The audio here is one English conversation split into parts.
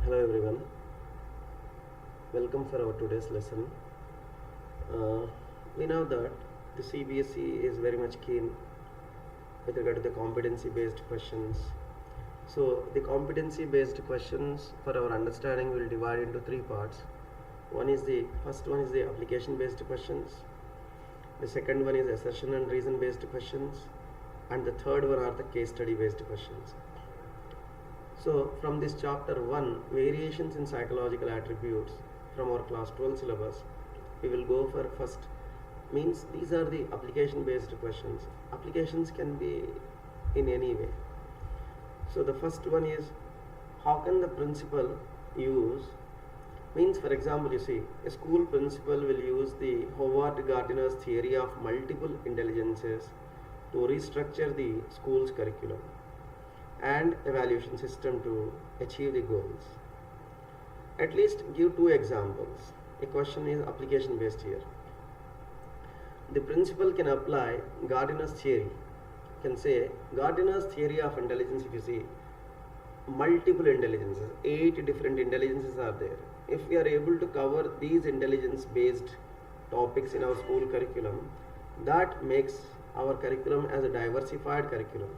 Hello everyone, welcome for our today's lesson. Uh, we know that the CBSE is very much keen with regard to the competency based questions. So the competency based questions for our understanding will divide into three parts. First one is the application based questions, the second one is assertion and reason based questions, and the third one are the case study based questions. So from this chapter 1, variations in psychological attributes from our class 12 syllabus, we will go for first, means these are the application based questions. Applications can be in any way. So the first one is, how can the principal use, means for example you see, a school principal will use the Howard Gardner's theory of multiple intelligences to restructure the school's curriculum and evaluation system to achieve the goals. At least give two examples. A question is application based here. The principal can apply Gardner's theory. Can say Gardner's theory of intelligence. If you see, multiple intelligences, 8 different intelligences are there. If we are able to cover these intelligence based topics in our school curriculum, that makes our curriculum as a diversified curriculum.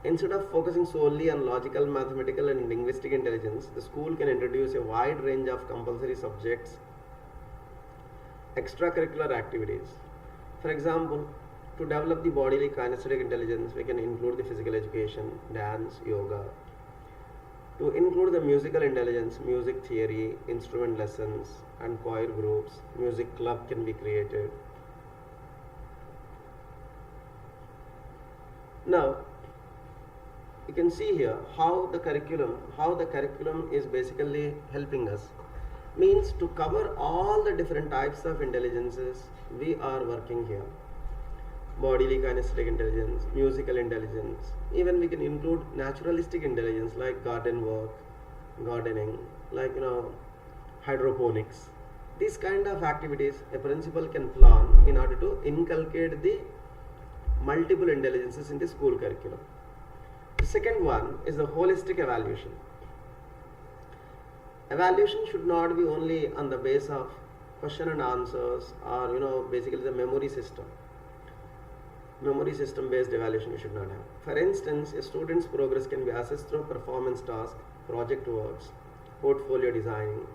Instead of focusing solely on logical, mathematical and linguistic intelligence, the school can introduce a wide range of compulsory subjects, extracurricular activities. For example, to develop the bodily kinesthetic intelligence, we can include the physical education, dance, yoga. To include the musical intelligence, music theory, instrument lessons and choir groups, music club can be created. Now, you can see here how the curriculum is basically helping us, means to cover all the different types of intelligences we are working here. Bodily kinesthetic intelligence, musical intelligence, even we can include naturalistic intelligence like garden work, gardening, like hydroponics. These kind of activities a principal can plan in order to inculcate the multiple intelligences in the school curriculum. The second one is the holistic evaluation. Evaluation should not be only on the base of question and answers or basically the memory system. Memory system based evaluation we should not have. For instance, a student's progress can be assessed through performance tasks, project works, portfolio designing,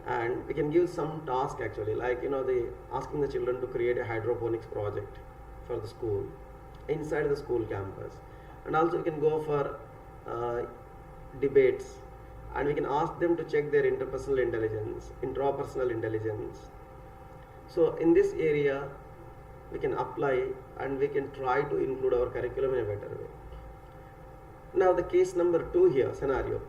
and we can give some task actually, like the asking the children to create a hydroponics project for the school inside the school campus. And also we can go for debates, and we can ask them to check their interpersonal intelligence, intrapersonal intelligence. So in this area we can apply and we can try to include our curriculum in a better way. Now the case number 2 here, scenario.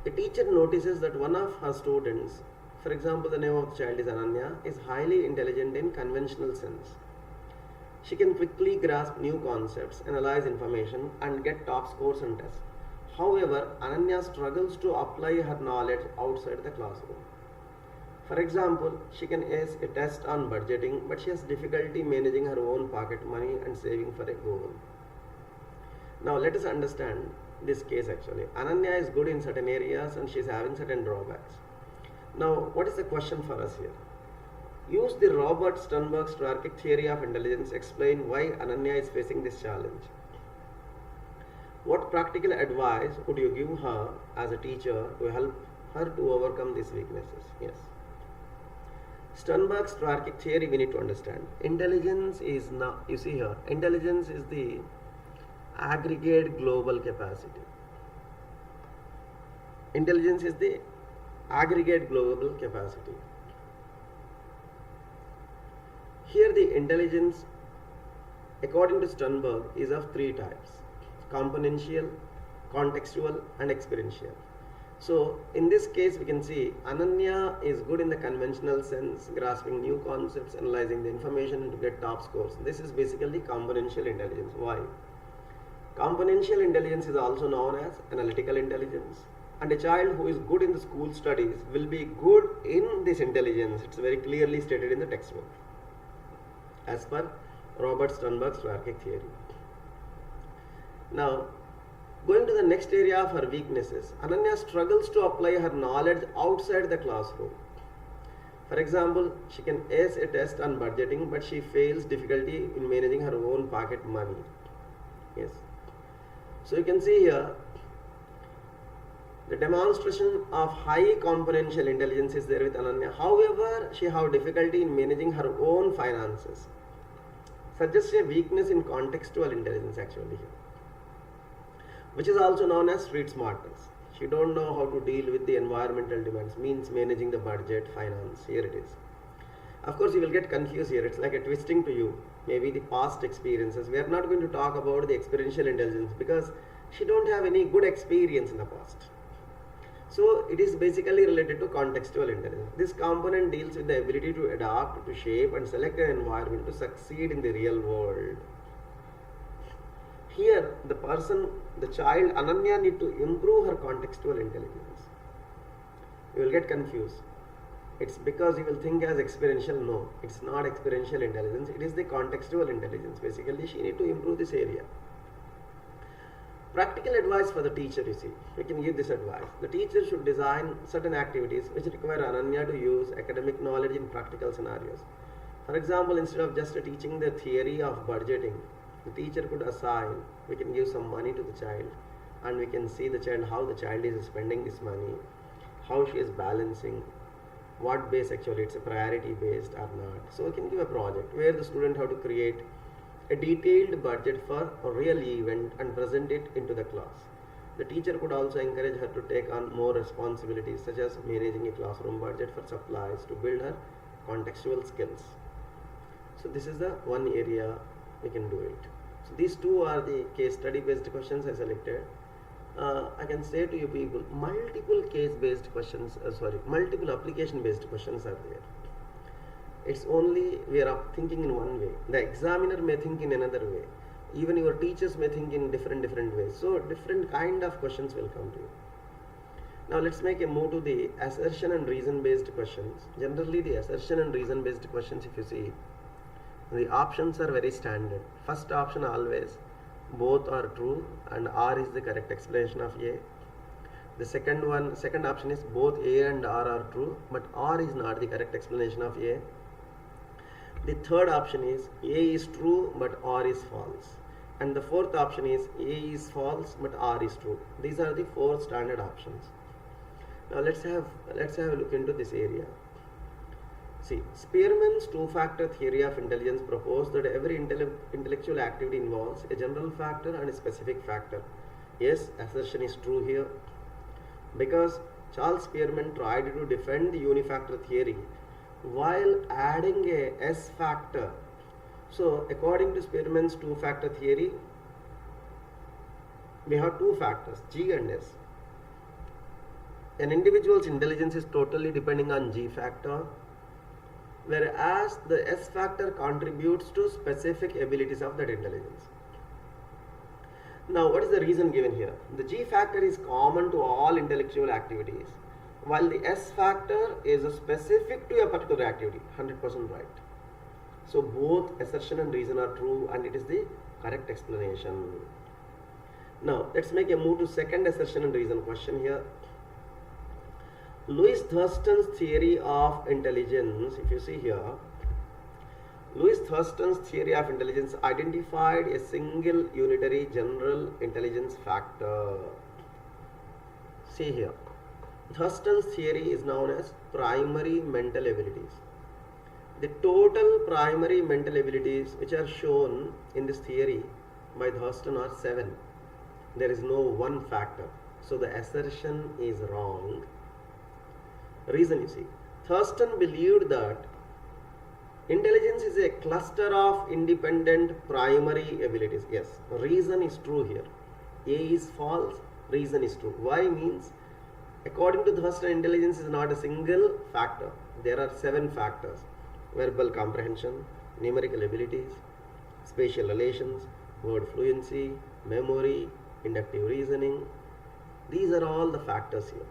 A teacher notices that one of her students, for example the name of the child is Ananya, is highly intelligent in conventional sense. She can quickly grasp new concepts, analyze information and get top scores on tests. However, Ananya struggles to apply her knowledge outside the classroom. For example, she can ace a test on budgeting, but she has difficulty managing her own pocket money and saving for a goal. Now let us understand this case actually. Ananya is good in certain areas and she is having certain drawbacks. Now what is the question for us here? Use the Robert Sternberg's hierarchic theory of intelligence. Explain why Ananya is facing this challenge. What practical advice would you give her as a teacher to help her to overcome these weaknesses? Yes. Sternberg's hierarchic theory we need to understand. Intelligence is now, you see here, intelligence is the aggregate global capacity. Intelligence is the aggregate global capacity. Here the intelligence, according to Sternberg, is of 3 types: componential, contextual and experiential. So in this case we can see Ananya is good in the conventional sense, grasping new concepts, analyzing the information to get top scores. This is basically componential intelligence. Why? Componential intelligence is also known as analytical intelligence. And a child who is good in the school studies will be good in this intelligence. It's very clearly stated in the textbook, as per Robert Sternberg's hierarchic theory. Now, Going to the next area of her weaknesses, Ananya struggles to apply her knowledge outside the classroom. For example, she can ace a test on budgeting, but she fails difficulty in managing her own pocket money. Yes. So you can see here the demonstration of high componential intelligence is there with Ananya. However, she have difficulty in managing her own finances. Suggests a weakness in contextual intelligence actually here, which is also known as street smartness. She don't know how to deal with the environmental demands, means managing the budget, finance. Here it is. Of course, you will get confused here. It's like a twisting to you. Maybe the past experiences. We are not going to talk about the experiential intelligence because she don't have any good experience in the past. So it is basically related to contextual intelligence. This component deals with the ability to adapt, to shape and select an environment to succeed in the real world. Here, the child Ananya need to improve her contextual intelligence. You will get confused. It's because you will think as experiential. No, it's not experiential intelligence. It is the contextual intelligence. Basically, she need to improve this area. Practical advice for the teacher, you see. We can give this advice. The teacher should design certain activities which require Ananya to use academic knowledge in practical scenarios. For example, instead of just teaching the theory of budgeting, the teacher could assign, we can give some money to the child and we can see the child, how the child is spending this money, how she is balancing, what base actually, it's a priority based or not. So we can give a project where the student have to create a detailed budget for a real event and present it into the class. The teacher could also encourage her to take on more responsibilities such as managing a classroom budget for supplies to build her contextual skills. So this is the one area we can do it. So these two are the case study based questions I selected. I can say to you people, multiple case based questions, multiple application based questions are there. It's only we are thinking in one way. The examiner may think in another way. Even your teachers may think in different ways. So different kind of questions will come to you. Now let's make a move to the assertion and reason based questions. Generally the assertion and reason based questions, if you see, the options are very standard. First option always both are true and R is the correct explanation of A. The second option is both A and R are true, but R is not the correct explanation of A. The third option is A is true but R is false. And the fourth option is A is false but R is true. These are the four standard options. Now let's have a look into this area. See, Spearman's two-factor theory of intelligence proposed that every intellectual activity involves a general factor and a specific factor. Yes, assertion is true here because Charles Spearman tried to defend the unifactor theory while adding a S factor. So according to Spearman's two-factor theory, we have two factors, G and S. An individual's intelligence is totally depending on G factor, whereas the S factor contributes to specific abilities of that intelligence. Now what is the reason given here? The G factor is common to all intellectual activities, while the S factor is specific to a particular activity. 100% right. So both assertion and reason are true and it is the correct explanation. Now let's make a move to second assertion and reason question here. Louis Thurston's theory of intelligence, if you see here, Louis Thurston's theory of intelligence identified a single unitary general intelligence factor. See here, Thurston's theory is known as primary mental abilities. The total primary mental abilities which are shown in this theory by Thurston are 7. There is no one factor. So the assertion is wrong. Reason, you see, Thurston believed that intelligence is a cluster of independent primary abilities. Yes, reason is true here. A is false, reason is true. Why means, according to Thurston, intelligence is not a single factor. There are 7 factors: verbal comprehension, numerical abilities, spatial relations, word fluency, memory, inductive reasoning. These are all the factors here.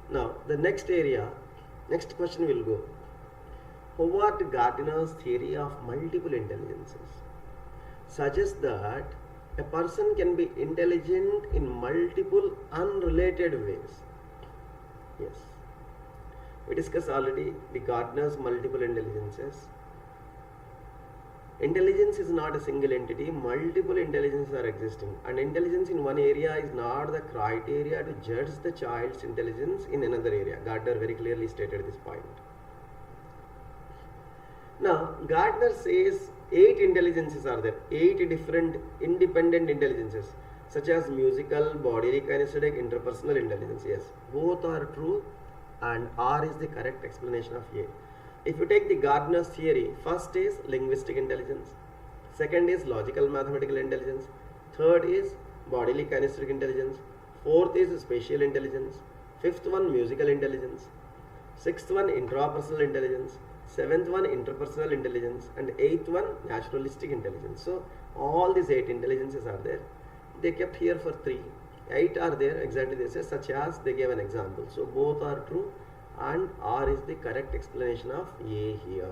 Now, the next question will go. Howard Gardner's theory of multiple intelligences. suggests that a person can be intelligent in multiple unrelated ways. Yes. We discussed already the Gardner's multiple intelligences. Intelligence is not a single entity, multiple intelligences are existing, and intelligence in one area is not the criteria to judge the child's intelligence in another area. Gardner very clearly stated this point. Now, Gardner says 8 intelligences are there, 8 different independent intelligences, such as musical, bodily kinesthetic, interpersonal intelligence. Yes, both are true, and R is the correct explanation of A. If you take the Gardner's theory, first is linguistic intelligence, second is logical mathematical intelligence, third is bodily kinesthetic intelligence, fourth is spatial intelligence, fifth one musical intelligence, sixth one intrapersonal intelligence, seventh one interpersonal intelligence, and eighth one naturalistic intelligence. So all these 8 intelligences are there. They kept here for 3. 8 are there, exactly they say, such as they gave an example. So both are true, and R is the correct explanation of A here.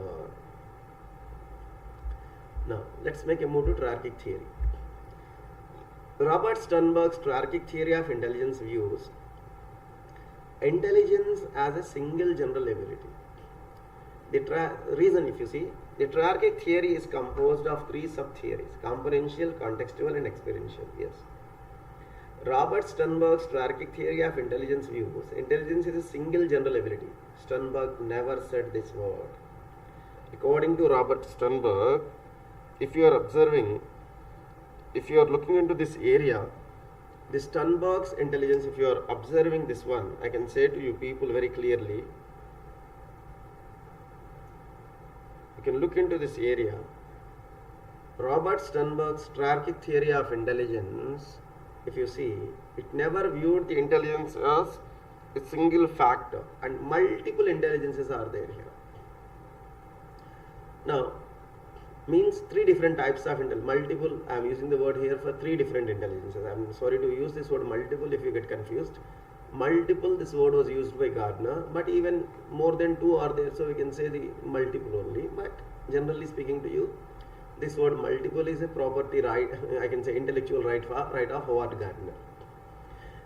Now let's make a move to triarchic theory. Robert Sternberg's triarchic theory of intelligence views intelligence as a single general ability. The reason, if you see, the triarchic theory is composed of 3 sub-theories: componential, contextual, and experiential. Yes. Robert Sternberg's triarchic theory of intelligence views intelligence is a single general ability. Sternberg never said this word. According to Robert Sternberg, if you are observing, if you are looking into this area, the Sternberg's intelligence, if you are observing this one, I can say to you people very clearly, you can look into this area. Robert Sternberg's triarchic theory of intelligence, if you see, it never viewed the intelligence as a single factor, and multiple intelligences are there here. Now, means 3 different types of intelligence. Multiple, I am using the word here for 3 different intelligences. I am sorry to use this word multiple if you get confused. Multiple, this word was used by Gardner, but even more than 2 are there, so we can say the multiple only. But generally speaking to you, this word multiple is a property right, I can say intellectual right of Howard Gardner.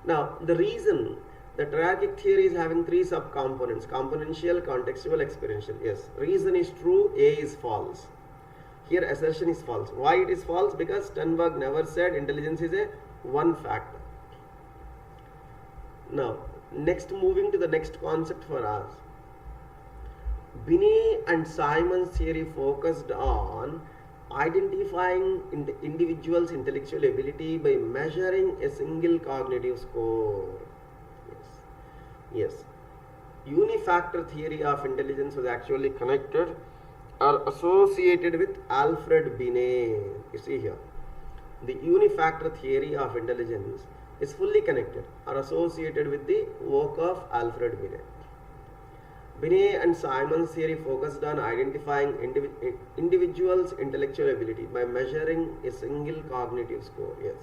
Now, the reason the triarchic theory is having 3 subcomponents: componential, contextual, experiential. Yes, reason is true, A is false. Here assertion is false. Why it is false? Because Sternberg never said intelligence is a one factor. Now, next, moving to the next concept for us. Binet and Simon's theory focused on identifying individual's intellectual ability by measuring a single cognitive score. Yes. Unifactor theory of intelligence was actually connected or associated with Alfred Binet. You see here, the unifactor theory of intelligence is fully connected or associated with the work of Alfred Binet. Binet and Simon's theory focused on identifying individuals' intellectual ability by measuring a single cognitive score. Yes.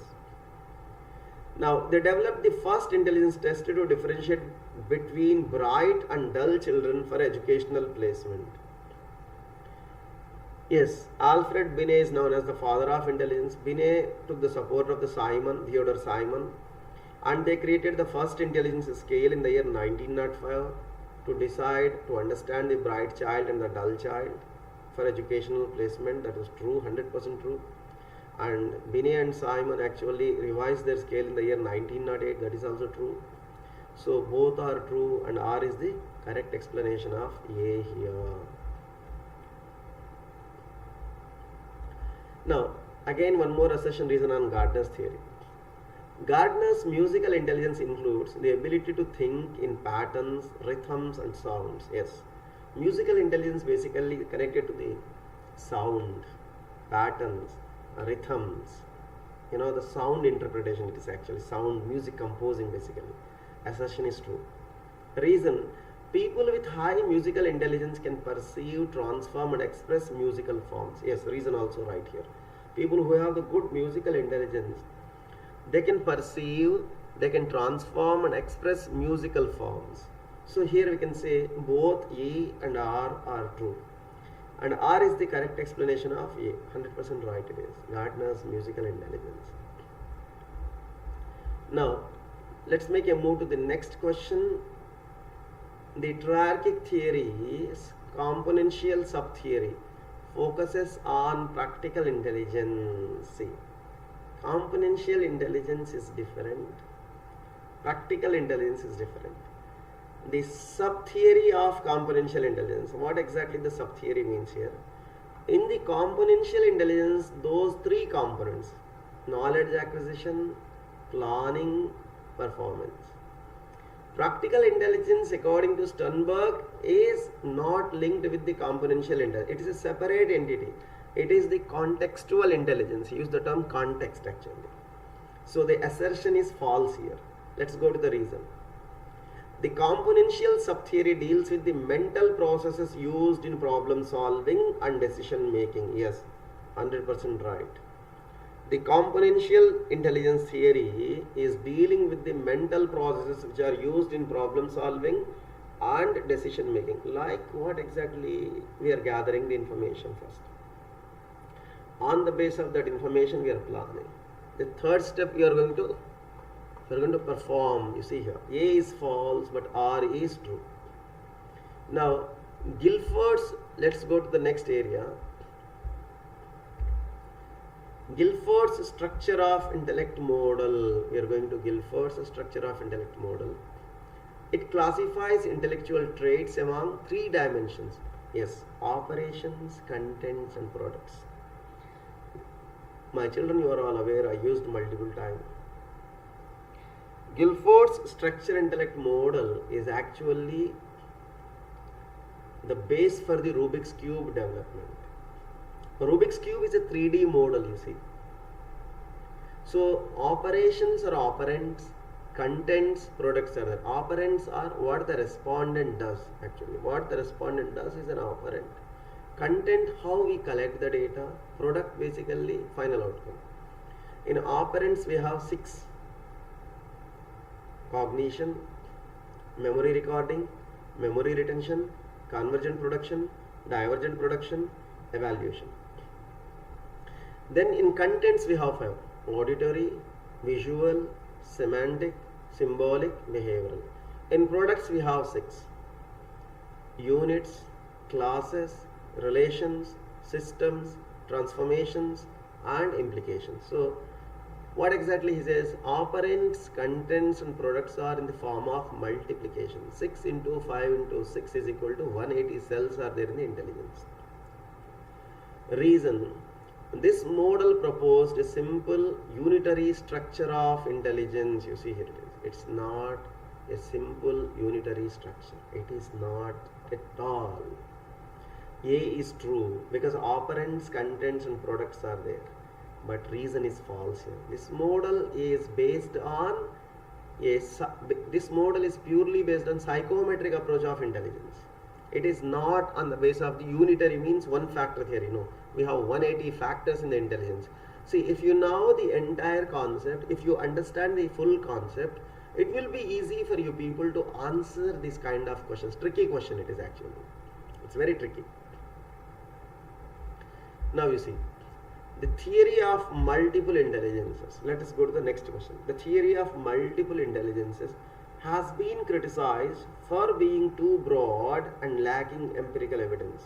Now, they developed the first intelligence test to differentiate between bright and dull children for educational placement. Yes, Alfred Binet is known as the father of intelligence. Binet took the support of the Theodore Simon, and they created the first intelligence scale in the year 1905 to decide, to understand the bright child and the dull child for educational placement. That is true, 100% true. And Binet and Simon actually revised their scale in the year 1908. That is also true. So both are true, and R is the correct explanation of A here. Now, again one more assertion reason on Gardner's theory. Gardner's musical intelligence includes the ability to think in patterns, rhythms, and sounds. Yes, musical intelligence basically connected to the sound, patterns, rhythms. You know, the sound interpretation, it is actually sound, music composing basically. Assertion is true. Reason, people with high musical intelligence can perceive, transform, and express musical forms. Yes, reason also right here. People who have the good musical intelligence, they can perceive, they can transform and express musical forms. So here we can say both E and R are true. And R is the correct explanation of A. 100% right it is. Gardner's musical intelligence. Now, let's make a move to the next question. The triarchic theory's componential subtheory focuses on practical intelligence. See, componential intelligence is different. Practical intelligence is different. The subtheory of componential intelligence. What exactly the subtheory means here? In the componential intelligence, those three components: knowledge acquisition, planning, performance. Practical intelligence, according to Sternberg, is not linked with the componential intelligence. It is a separate entity. It is the contextual intelligence. Use the term context actually. So the assertion is false here. Let's go to the reason. The componential subtheory deals with the mental processes used in problem solving and decision making. Yes, 100% right. The componential intelligence theory is dealing with the mental processes which are used in problem solving and decision making. Like what exactly we are gathering the information first. On the basis of that information we are planning. The third step we are going to perform. You see here, A is false but R is true. Now Guilford's, let's go to the next area. Guilford's structure of intellect model. We are going to Guilford's structure of intellect model. It classifies intellectual traits among three dimensions. Yes, operations, contents and products. My children, you are all aware, I used multiple times. Guilford's structure intellect model is actually the base for the Rubik's Cube development. Rubik's Cube is a 3D model, you see. So operations are operands, contents, products are there. Operands are what the respondent does actually. What the respondent does is an operand. Content, how we collect the data. Product, basically final outcome. In operands we have 6: cognition, memory recording, memory retention, convergent production, divergent production, evaluation. Then in contents we have 5: auditory, visual, semantic, symbolic, behavioral. In products we have 6: units, classes, relations, systems, transformations and implications. So what exactly he says? Operands, contents and products are in the form of multiplication. 6 into 5 into 6 is equal to 180 cells are there in the intelligence. Reason. This model proposed a simple unitary structure of intelligence. You see here it is. It's not a simple unitary structure. It is not at all. A is true because operands, contents and products are there. But reason is false here. This model is based on this model is purely based on psychometric approach of intelligence. It is not on the basis of the unitary, means one factor theory. No, we have 180 factors in the intelligence. See, if you know the entire concept, if you understand the full concept, it will be easy for you people to answer this kind of questions. Tricky question it is actually. It's very tricky. Now you see, the theory of multiple intelligences. Let us go to the next question. The theory of multiple intelligences has been criticized for being too broad and lacking empirical evidence.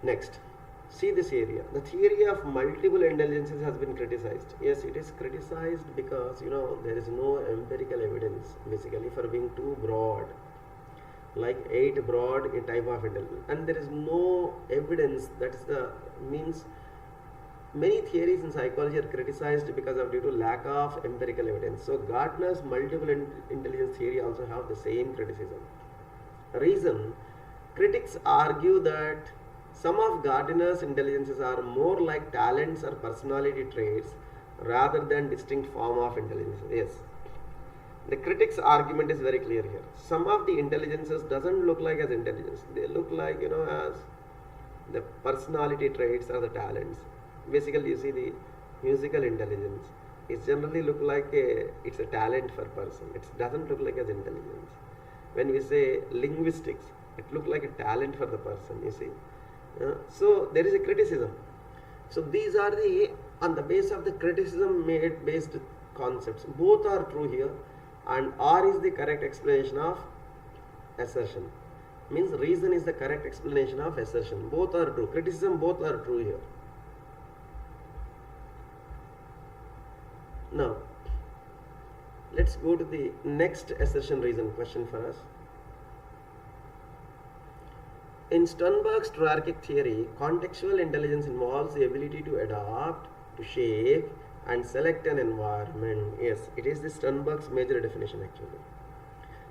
Next, see this area. The theory of multiple intelligences has been criticized. Yes, it is criticized because there is no empirical evidence basically for being too broad, like 8 broad in type of intelligence, and there is no evidence. That is the means many theories in psychology are criticized because of due to lack of empirical evidence. So Gardner's multiple intelligence theory also have the same criticism. Reason, critics argue that some of Gardner's intelligences are more like talents or personality traits rather than distinct form of intelligence. Yes, the critics' argument is very clear here. Some of the intelligences doesn't look like as intelligence. They look like as the personality traits or the talents. Basically, you see the musical intelligence. It generally look like it's a talent for person. It doesn't look like as intelligence. When we say linguistics, It looked like a talent for the person, you see. So there is a criticism. So these are the, on the base of the criticism made based concepts. Both are true here, and R is the correct explanation of assertion. Means reason is the correct explanation of assertion. Both are true. Criticism, both are true here. Now, let's go to the next assertion reason question for us. In Sternberg's triarchic theory, contextual intelligence involves the ability to adapt, to shape, and select an environment. Yes, it is the Sternberg's major definition actually.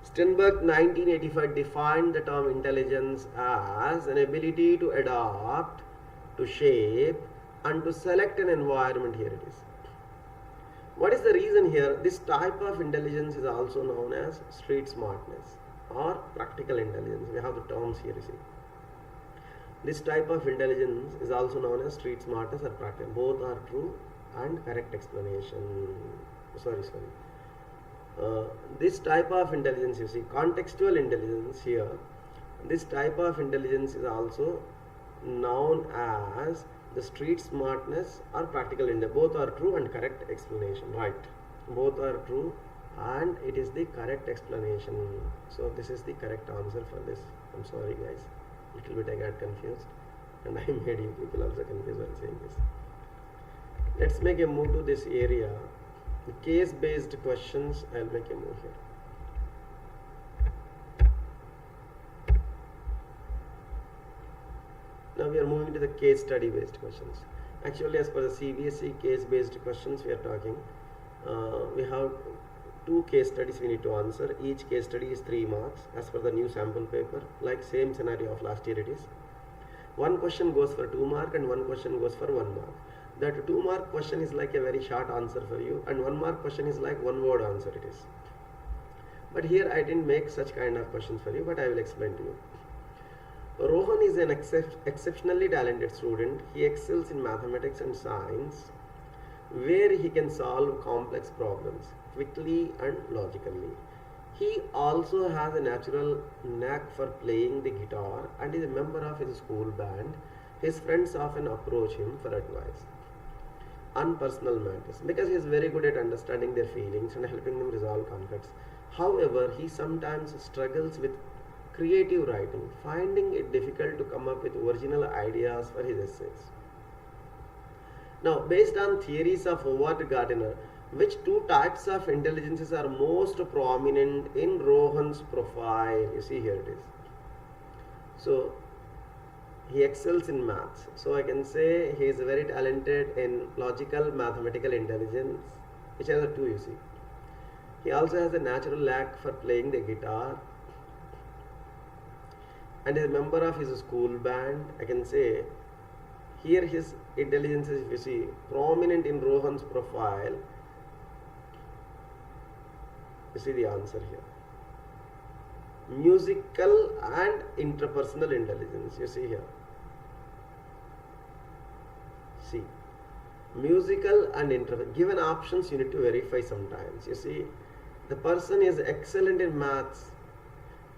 Sternberg 1985 defined the term intelligence as an ability to adapt, to shape, and to select an environment. Here it is. What is the reason here? This type of intelligence is also known as street smartness or practical intelligence. We have the terms here, you see. This type of intelligence is also known as street smartness or practical. Both are true and correct explanation. This type of intelligence, you see, contextual intelligence here. This type of intelligence is also known as the street smartness or practical intelligence. Both are true and correct explanation. Right. Both are true and it is the correct explanation. So this is the correct answer for this. I'm sorry guys. Little bit I got confused and I made you people also confused while saying this. Let's make a move to this area. The case based questions, I'll make a move here. Now we are moving to the case study based questions. Actually, as per the CBSE case based questions we are talking, we have 2 case studies we need to answer. Each case study is 3 marks as per the new sample paper, like same scenario of last year it is. 1 question goes for 2 mark and 1 question goes for 1 mark. That 2 mark question is like a very short answer for you and 1 mark question is like 1 word answer it is. But here I didn't make such kind of questions for you, but I will explain to you. Rohan is an exceptionally talented student. He excels in mathematics and science, where he can solve complex problems quickly and logically. He also has a natural knack for playing the guitar and is a member of his school band. His friends often approach him for advice on personal matters because he is very good at understanding their feelings and helping them resolve conflicts. However, he sometimes struggles with creative writing, finding it difficult to come up with original ideas for his essays. Now, based on theories of Howard Gardner, which 2 types of intelligences are most prominent in Rohan's profile? You see here it is. So, he excels in maths. So, I can say he is very talented in logical mathematical intelligence, which are the 2 you see. He also has a natural knack for playing the guitar and is a member of his school band. I can say here his intelligence is, if you see, prominent in Rohan's profile. You see the answer here. Musical and interpersonal intelligence. You see here. See. Musical and interpersonal. Given options, you need to verify sometimes. You see, the person is excellent in maths.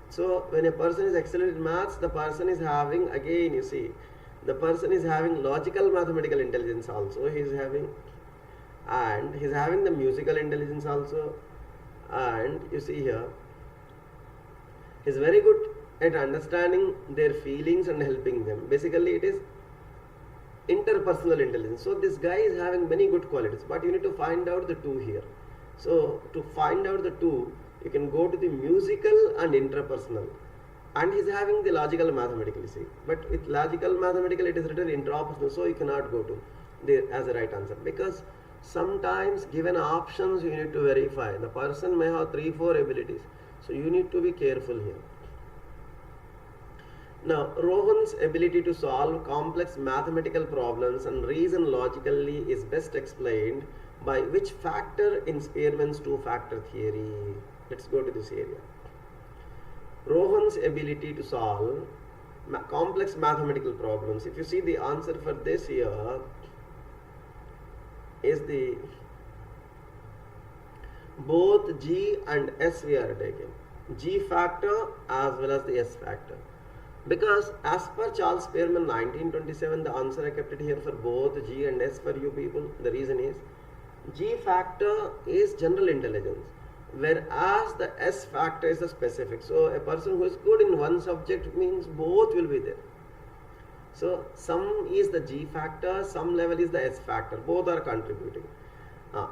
So, when a person is excellent in maths, the person is having, again, you see, the person is having logical mathematical intelligence also. He is having, and he is having the musical intelligence also. And you see here, he is very good at understanding their feelings and helping them. Basically, it is interpersonal intelligence. So, this guy is having many good qualities, but you need to find out the 2 here. So, to find out the 2, you can go to the musical and interpersonal. And he is having the logical mathematical, you see. But with logical mathematical, it is written interpersonal, so you cannot go to there as a right answer. Because sometimes given options, you need to verify. The person may have 3-4 abilities. So you need to be careful here. Now, Rohan's ability to solve complex mathematical problems and reason logically is best explained by which factor in Spearman's 2-factor theory? Let's go to this area. Rohan's ability to solve complex mathematical problems. If you see the answer for this here is the both G and S we are taking. G factor as well as the S factor. Because as per Charles Spearman 1927, the answer I kept it here for both G and S for you people. The reason is G factor is general intelligence, whereas the S factor is the specific. So a person who is good in one subject means both will be there. So some is the G factor, some level is the S factor. Both are contributing.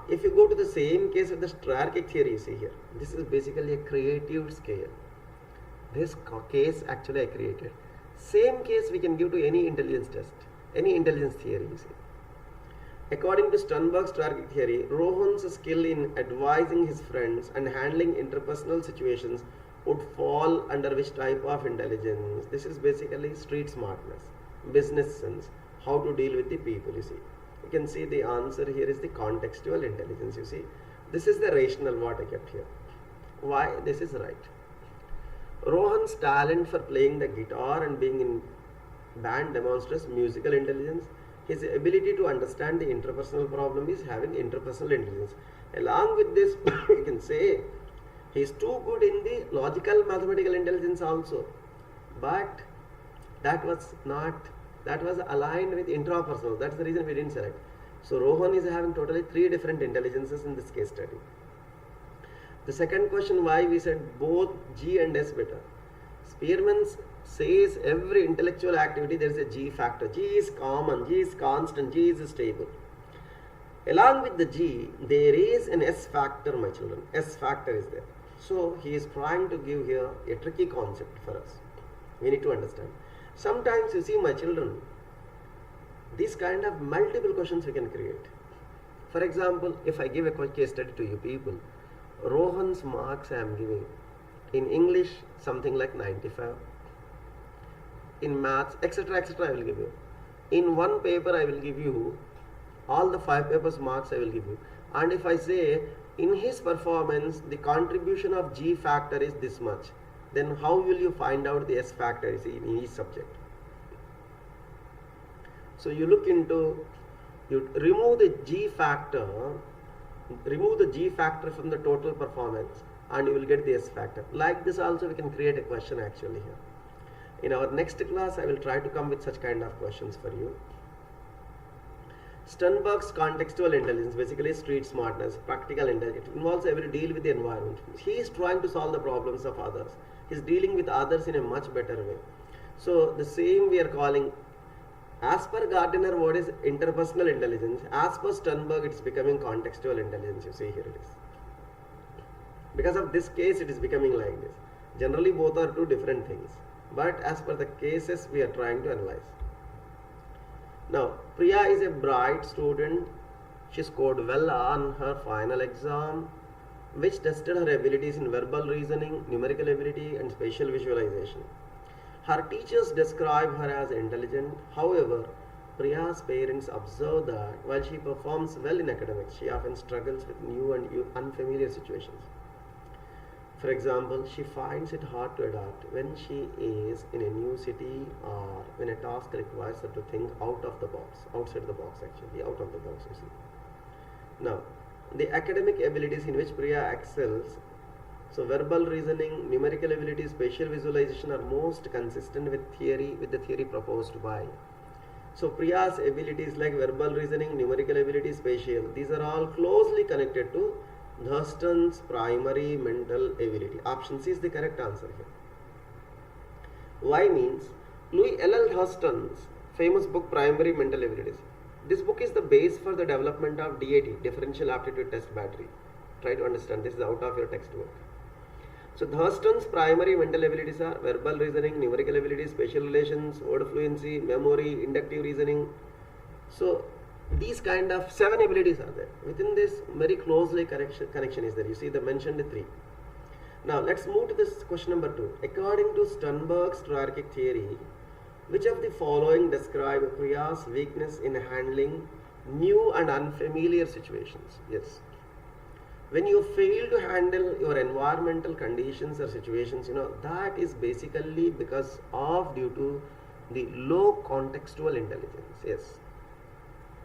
If you go to the same case with the hierarchic theory, you see here, this is basically a creative scale. This case actually I created. Same case we can give to any intelligence test, any intelligence theory, you see. According to Sternberg's hierarchic theory, Rohan's skill in advising his friends and handling interpersonal situations would fall under which type of intelligence? This is basically street smartness, business sense, how to deal with the people, you see. You can see the answer here is the contextual intelligence, you see. This is the rational what I kept here. Why? This is right. Rohan's talent for playing the guitar and being in band demonstrates musical intelligence. His ability to understand the interpersonal problem is having interpersonal intelligence. Along with this, you can say he is too good in the logical mathematical intelligence also. But that was aligned with intrapersonal. That's the reason we didn't select. So Rohan is having totally 3 different intelligences in this case study. The second question, why we said both G and S better. Spearman says every intellectual activity there is a G factor. G is common, G is constant, G is stable. Along with the G, there is an S factor, my children. S factor is there. So he is trying to give here a tricky concept for us. We need to understand. Sometimes you see, my children, these kind of multiple questions we can create. For example, if I give a case study to you people, Rohan's marks I am giving. In English, something like 95. In maths, etc., etc., I will give you. In one paper, I will give you all the 5 papers marks I will give you. And if I say, in his performance, the contribution of G factor is this much, then how will you find out the S factor is in each subject? So you look into, you remove the G factor from the total performance and you will get the S factor. Like this also we can create a question actually here. In our next class I will try to come with such kind of questions for you. Sternberg's contextual intelligence, basically street smartness, practical intelligence, it involves every deal with the environment. He is trying to solve the problems of others. He is dealing with others in a much better way. So the same we are calling, as per Gardner, what is interpersonal intelligence? As per Sternberg, it's becoming contextual intelligence. You see here it is. Because of this case, it is becoming like this. Generally, both are 2 different things. But as per the cases, we are trying to analyze. Now, Priya is a bright student. She scored well on her final exam, which tested her abilities in verbal reasoning, numerical ability, and spatial visualization. Her teachers describe her as intelligent. However, Priya's parents observe that while she performs well in academics, she often struggles with new and unfamiliar situations. For example, she finds it hard to adapt when she is in a new city or when a task requires her to think out of the box, outside the box actually, out of the box you see. Now, the academic abilities in which Priya excels, so verbal reasoning, numerical ability, spatial visualization are most consistent with the theory proposed by. So Priya's abilities like verbal reasoning, numerical ability, spatial, these are all closely connected to Thurston's primary mental ability. Option C is the correct answer here. Why means Louis L. Thurston's famous book Primary Mental Abilities. This book is the base for the development of DAT, Differential Aptitude Test Battery. Try to understand, this is out of your textbook. So Thurston's primary mental abilities are verbal reasoning, numerical ability, spatial relations, word fluency, memory, inductive reasoning. So these kind of 7 abilities are there. Within this very closely connection is there. You see the mentioned 3. Now let's move to this question number 2. According to Sternberg's hierarchic theory, which of the following describe Priya's weakness in handling new and unfamiliar situations? Yes. When you fail to handle your environmental conditions or situations, that is basically because of due to the low contextual intelligence. Yes.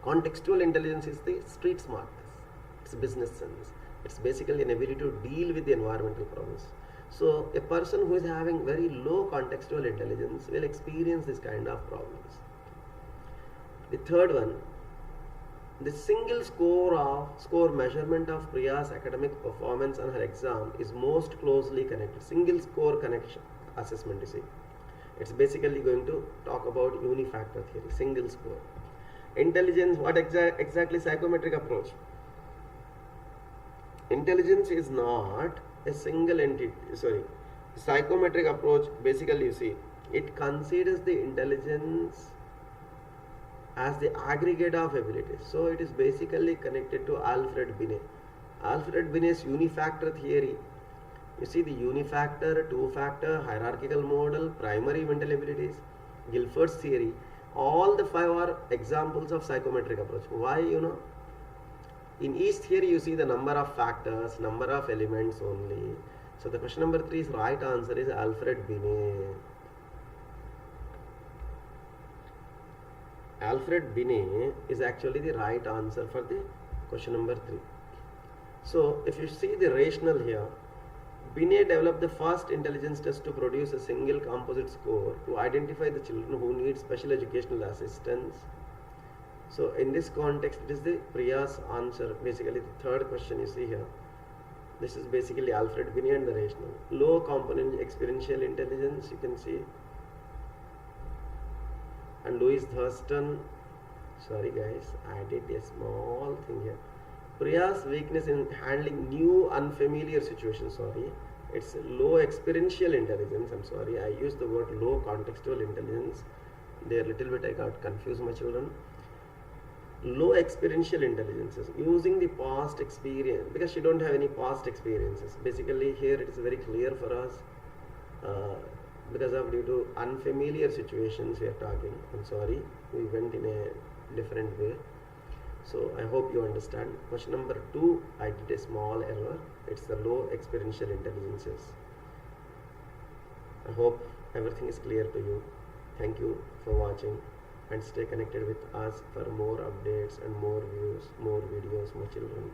Contextual intelligence is the street smartness. It's business sense. It's basically an ability to deal with the environmental problems. So a person who is having very low contextual intelligence will experience this kind of problems. The third one, the single score measurement of Priya's academic performance on her exam is most closely connected. Single score connection assessment, you see. It's basically going to talk about unifactor theory, single score. Intelligence, what exactly psychometric approach? Intelligence is not a single entity, sorry. Psychometric approach, basically, you see, it considers the intelligence as the aggregate of abilities. So it is basically connected to Alfred Binet. Alfred Binet's unifactor theory. You see the unifactor, two-factor, hierarchical model, primary mental abilities, Guilford's theory. All the five are examples of psychometric approach. Why? In each theory you see the number of factors, number of elements only. So the question number 3 is right answer is Alfred Binet. Alfred Binet is actually the right answer for the question number 3. So if you see the rationale here, Binet developed the first intelligence test to produce a single composite score to identify the children who need special educational assistance. So in this context, it is the Priya's answer, basically the third question you see here. This is basically Alfred Binet and the rationale. Low component experiential intelligence, you can see. And Louis Thurston, sorry guys, I did a small thing here. Priya's weakness in handling new unfamiliar situations, sorry. It's low experiential intelligence, I'm sorry. I used the word low contextual intelligence. There little bit I got confused, my children. Low experiential intelligences, using the past experience, because she don't have any past experiences. Basically here it is very clear for us. Because of due to unfamiliar situations we are talking. I'm sorry, we went in a different way. So I hope you understand. Question number 2, I did a small error. It's the low experiential intelligences. I hope everything is clear to you. Thank you for watching and stay connected with us for more updates and more views, more videos, my children.